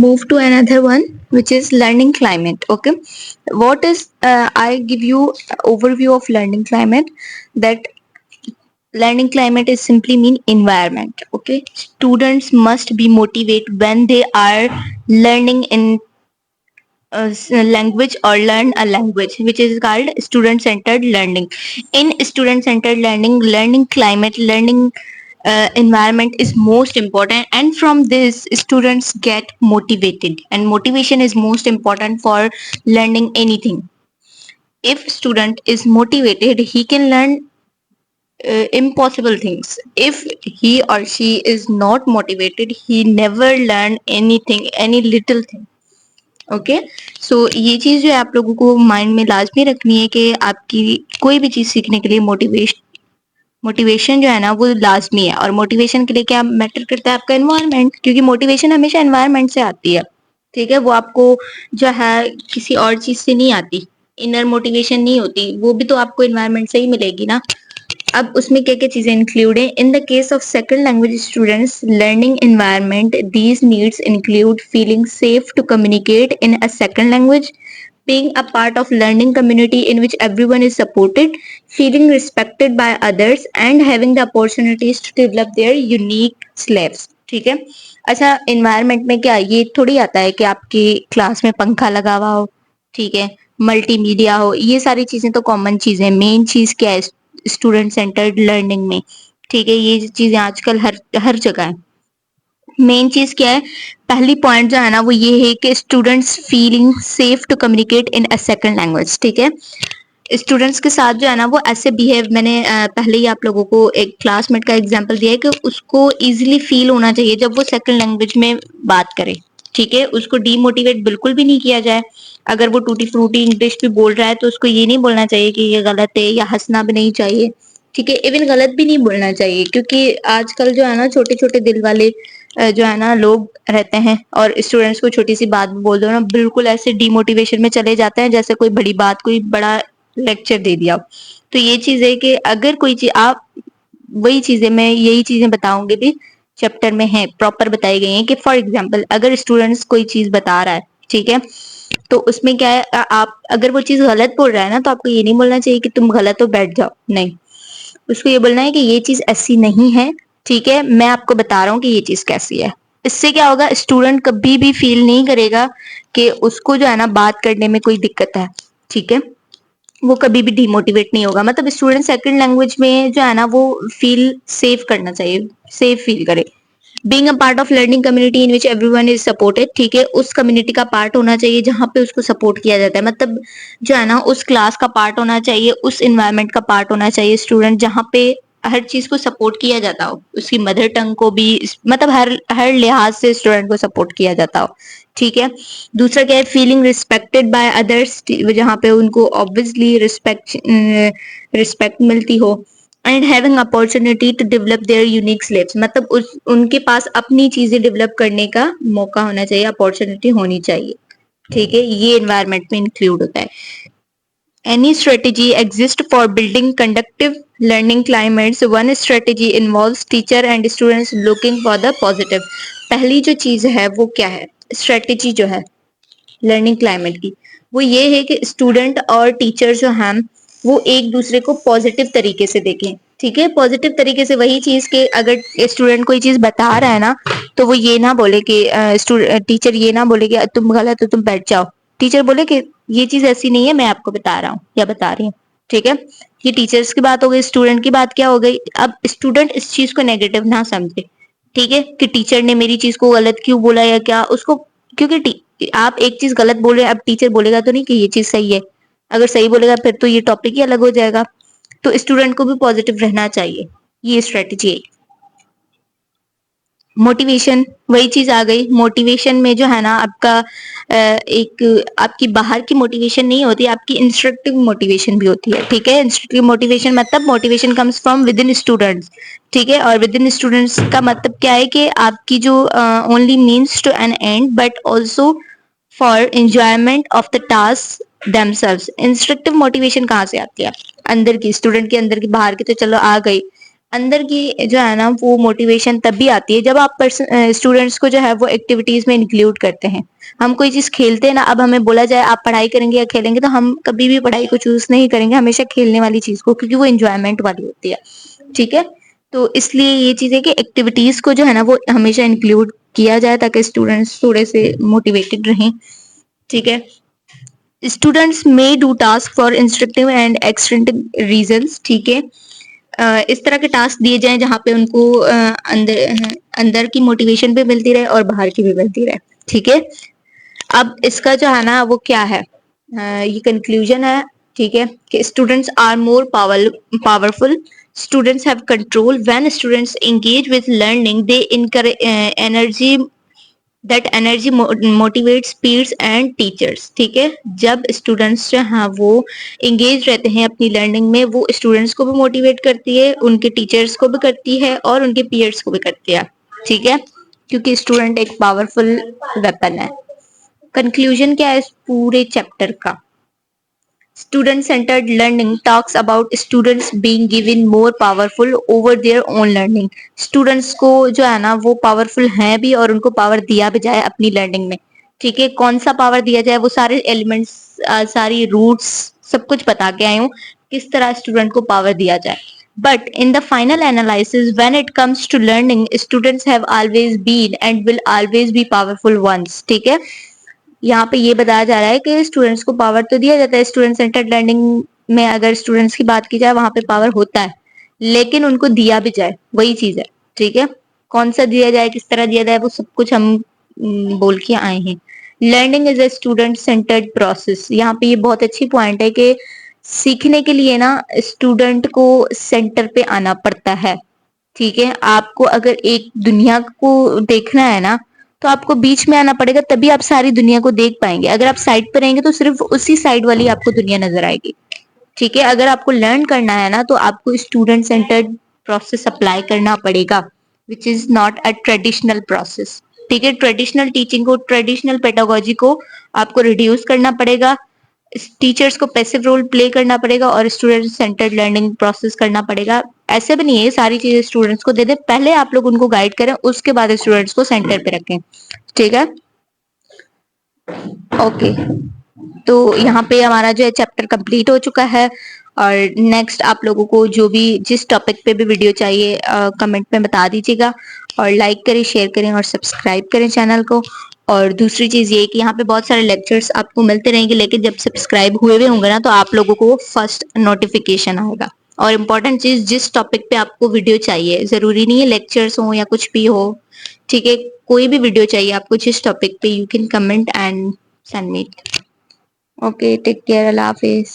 move to another one, which is learning climate. Okay, what is I give you overview of learning climate. That learning climate is simply mean environment. Okay, students must be motivated when they are learning in language or learn a language, which is called student centered learning. In student centered learning, learning climate, learning environment is most important, and from this students get motivated, and motivation is most important for learning anything. If student is motivated, he can learn impossible things. If he or she is not motivated, he never learn anything, any little thing. Okay, so ये चीज जो है आप लोगों को mind में लाजमी रखनी है कि आपकी कोई भी चीज सीखने के लिए मोटिवेशन जो है ना वो लाजमी है। और मोटिवेशन के लिए क्या मैटर करता है? आपका एनवायरनमेंट, क्योंकि मोटिवेशन हमेशा एनवायरनमेंट से आती है। ठीक है, वो आपको जो है किसी और चीज से नहीं आती, इनर मोटिवेशन नहीं होती, वो भी तो आपको एनवायरनमेंट से ही मिलेगी ना। अब उसमें क्या क्या चीजें इंक्लूड है? In the case of second language students learning environment, these needs include feeling safe to communicate in a second language, being a part of learning community in which everyone is supported, feeling respected by others, and having the opportunities to develop their unique skills. ठीक है, अच्छा environment में क्या ये थोड़ी आता है कि आपकी क्लास में पंखा लगा हुआ हो, ठीक है, मल्टीमीडिया हो, ये सारी चीजें तो कॉमन चीजें हैं। मेन चीज क्या है स्टूडेंट सेंटर्ड लर्निंग में? ठीक है, ये चीजें आजकल हर हर जगह है। मेन चीज क्या है? पहली पॉइंट जो है ना वो ये है कि students feeling safe to communicate in a second language. ठीक है, स्टूडेंट्स के साथ जो है ना वो ऐसे बिहेव, मैंने पहले ही आप लोगों को एक क्लासमेट का एग्जांपल दिया है कि उसको इजीली फील होना चाहिए जब वो सेकंड लैंग्वेज में बात करे। ठीक है, उसको डीमोटिवेट बिल्कुल भी नहीं किया जाए। अगर वो टूटी फ्रूटी इंग्लिश भी बोल रहा है तो उसको ये नहीं बोलना चाहिए कि ये गलत है, या हंसना भी नहीं चाहिए। ठीक है, इवन गलत भी नहीं बोलना चाहिए, क्योंकि आजकल जो है ना छोटे छोटे दिल वाले जो है ना लोग रहते हैं, और स्टूडेंट्स को छोटी सी बात बोल दो ना बिल्कुल ऐसे डिमोटिवेशन में चले जाते हैं जैसे कोई बड़ी बात, कोई बड़ा लेक्चर दे दिया। तो ये चीज है कि अगर कोई चीज आप, वही चीजें मैं यही चीजें बताऊंगी भी चैप्टर में है, प्रॉपर बताई गई हैं कि फॉर एग्जाम्पल अगर स्टूडेंट्स कोई चीज बता रहा है, ठीक है, तो उसमें क्या है, आप अगर वो चीज गलत बोल रहा है ना तो आपको ये नहीं बोलना चाहिए कि तुम गलत हो बैठ जाओ, नहीं, उसको ये बोलना है कि ये चीज ऐसी नहीं है। ठीक है, मैं आपको बता रहा हूँ कि ये चीज कैसी है। इससे क्या होगा, स्टूडेंट कभी भी फील नहीं करेगा कि उसको जो है ना बात करने में कोई दिक्कत है। ठीक है, वो कभी भी डिमोटिवेट नहीं होगा। मतलब स्टूडेंट सेकंड लैंग्वेज में जो है ना वो फील सेफ करना चाहिए, सेफ फील करे। Being a part of learning community in which everyone is supported, ठीक है, उस कम्युनिटी का पार्ट होना चाहिए जहां पे उसको सपोर्ट किया जाता है। मतलब जो है ना उस क्लास का पार्ट होना चाहिए, उस इन्वायरमेंट का पार्ट होना चाहिए स्टूडेंट, जहां पे हर चीज को सपोर्ट किया जाता हो, उसकी मदर टंग को भी, मतलब हर हर लिहाज से स्टूडेंट को सपोर्ट किया जाता हो। ठीक है, दूसरा क्या है, फीलिंग रिस्पेक्टेड बाय अदर्स, जहां पे उनको ऑब्वियसली रिस्पेक्ट मिलती हो। And having opportunity to develop their unique skills, मतलब उनके पास अपनी चीजें डेवलप करने का मौका होना चाहिए, अपॉर्चुनिटी होनी चाहिए। ठीक है, ये एनवायरनमेंट में इंक्लूड होता है। Any strategy exists for building conductive learning climates. One strategy involves teacher and students looking for the positive. पहली जो चीज है वो क्या है, स्ट्रेटेजी जो है लर्निंग क्लाइमेट की, वो ये है कि स्टूडेंट और टीचर जो हैं वो एक दूसरे को पॉजिटिव तरीके से देखें। ठीक है, पॉजिटिव तरीके से वही चीज के अगर स्टूडेंट कोई चीज बता रहा है ना तो वो ये ना बोले कि टीचर ये ना बोले कि तुम गलत हो तुम बैठ जाओ। टीचर बोले कि ये चीज ऐसी नहीं है, मैं आपको बता रहा हूँ या बता रही हूँ। ठीक है, ये टीचर्स की बात हो गई। स्टूडेंट की बात क्या हो गई, अब स्टूडेंट इस चीज को नेगेटिव ना समझे। ठीक है, कि टीचर ने मेरी चीज को गलत क्यों बोला या क्या उसको, क्योंकि आप एक चीज गलत बोल रहे हैं, अब टीचर बोलेगा तो नहीं कि ये चीज सही है। अगर सही बोलेगा फिर तो ये टॉपिक ही अलग हो जाएगा। तो स्टूडेंट को भी पॉजिटिव रहना चाहिए, ये स्ट्रेटेजी है। मोटिवेशन, वही चीज आ गई। मोटिवेशन में जो है ना आपका एक आपकी बाहर की मोटिवेशन नहीं होती, आपकी इंस्ट्रक्टिव मोटिवेशन भी होती है। ठीक है, इंस्ट्रक्टिव मोटिवेशन मतलब motivation comes from with in students. ठीक है, और विद इन स्टूडेंट्स का मतलब क्या है कि आपकी जो only means to an end but also for enjoyment of the task themselves। Instructive motivation कहाँ से आती है? अंदर की, स्टूडेंट के अंदर की, बाहर की तो चलो आ गई, अंदर की जो है ना वो मोटिवेशन तभी आती है जब आप स्टूडेंट्स को जो है वो एक्टिविटीज में इंक्लूड करते हैं। हम कोई चीज खेलते हैं ना, अब हमें बोला जाए आप पढ़ाई करेंगे या खेलेंगे, तो हम कभी भी पढ़ाई को चूज नहीं करेंगे, हमेशा खेलने वाली चीज को, क्योंकि वो इंजॉयमेंट वाली होती है। ठीक है, तो इसलिए ये चीज है कि एक्टिविटीज को जो है ना वो हमेशा इंक्लूड किया जाए ताकि स्टूडेंट्स थोड़े से मोटिवेटेड रहें। ठीक है, students may do task for instructive and एक्सटेंटिव reasons. ठीक है, इस तरह के टास्क दिए जाएं जहाँ पे उनको अंदर की मोटिवेशन भी मिलती रहे और बाहर की भी मिलती रहे। ठीक है, अब इसका जो है ना वो क्या है, ये कंक्लूजन है। ठीक है, कि students are more powerful, students have control, when students engage with learning they encourage energy, that energy motivates peers and teachers. ठीक है, जब स्टूडेंट्स जो हैं वो एंगेज रहते हैं अपनी लर्निंग में, वो स्टूडेंट्स को भी मोटिवेट करती है, उनके टीचर्स को भी करती है और उनके पीयर्स को भी करती है। ठीक है, क्योंकि स्टूडेंट एक पावरफुल वेपन है। कंक्लूजन क्या है इस पूरे चैप्टर का? Student centred learning talks about students being given more powerful over their own learning. Students को जो है ना वो पावरफुल हैं भी और उनको पावर दिया भी जाए अपनी लर्निंग में। ठीक है, कौन सा पावर दिया जाए, वो सारे एलिमेंट्स, सारी रूट्स, सब कुछ बता के आई हूँ किस तरह स्टूडेंट को पावर दिया जाए। But in the final analysis when it comes to learning, students have always been and will always be powerful ones. ठीक है, यहाँ पे ये बताया जा रहा है कि स्टूडेंट्स को पावर तो दिया जाता है, स्टूडेंट सेंटर्ड लर्निंग में अगर स्टूडेंट्स की बात की जाए वहां पे पावर होता है, लेकिन उनको दिया भी जाए, वही चीज है। ठीक है, कौन सा दिया जाए, किस तरह दिया जाए, वो सब कुछ हम बोल के आए हैं। Learning is a student centred process. यहाँ पे ये बहुत अच्छी पॉइंट है कि सीखने के लिए ना स्टूडेंट को सेंटर पे आना पड़ता है। ठीक है, आपको अगर एक दुनिया को देखना है ना, तो आपको बीच में आना पड़ेगा, तभी आप सारी दुनिया को देख पाएंगे। अगर आप साइड पर रहेंगे तो सिर्फ उसी साइड वाली आपको दुनिया नजर आएगी। ठीक है, अगर आपको लर्न करना है ना, तो आपको स्टूडेंट सेंटर्ड प्रोसेस अप्लाई करना पड़ेगा, which is not a traditional process. ठीक है, ट्रेडिशनल टीचिंग को, ट्रेडिशनल पेडागोजी को आपको रिड्यूस करना पड़ेगा, टीचर्स को पैसिव रोल प्ले करना पड़ेगा और स्टूडेंट सेंटर्ड लर्निंग प्रोसेस करना पड़ेगा। ऐसे भी नहीं है सारी चीजें स्टूडेंट्स को दे दे, पहले आप लोग उनको गाइड करें, उसके बाद स्टूडेंट्स को सेंटर पे रखें। ठीक है, ओके, तो यहाँ पे हमारा जो है चैप्टर कंप्लीट हो चुका है। और नेक्स्ट आप लोगों को जो भी जिस टॉपिक पे भी वीडियो चाहिए कमेंट में बता दीजिएगा, और लाइक करें, शेयर करें और सब्सक्राइब करें चैनल को। और दूसरी चीज ये कि यहाँ पे बहुत सारे लेक्चर्स आपको मिलते रहेंगे, लेकिन जब सब्सक्राइब हुए हुए होंगे ना तो आप लोगों को फर्स्ट नोटिफिकेशन आएगा। और इम्पोर्टेंट चीज, जिस टॉपिक पे आपको वीडियो चाहिए, जरूरी नहीं है लेक्चर्स हो या कुछ भी हो। ठीक है, कोई भी वीडियो चाहिए आपको जिस टॉपिक पे, you can comment and send me. Okay, take care, अल्लाह हाफिज।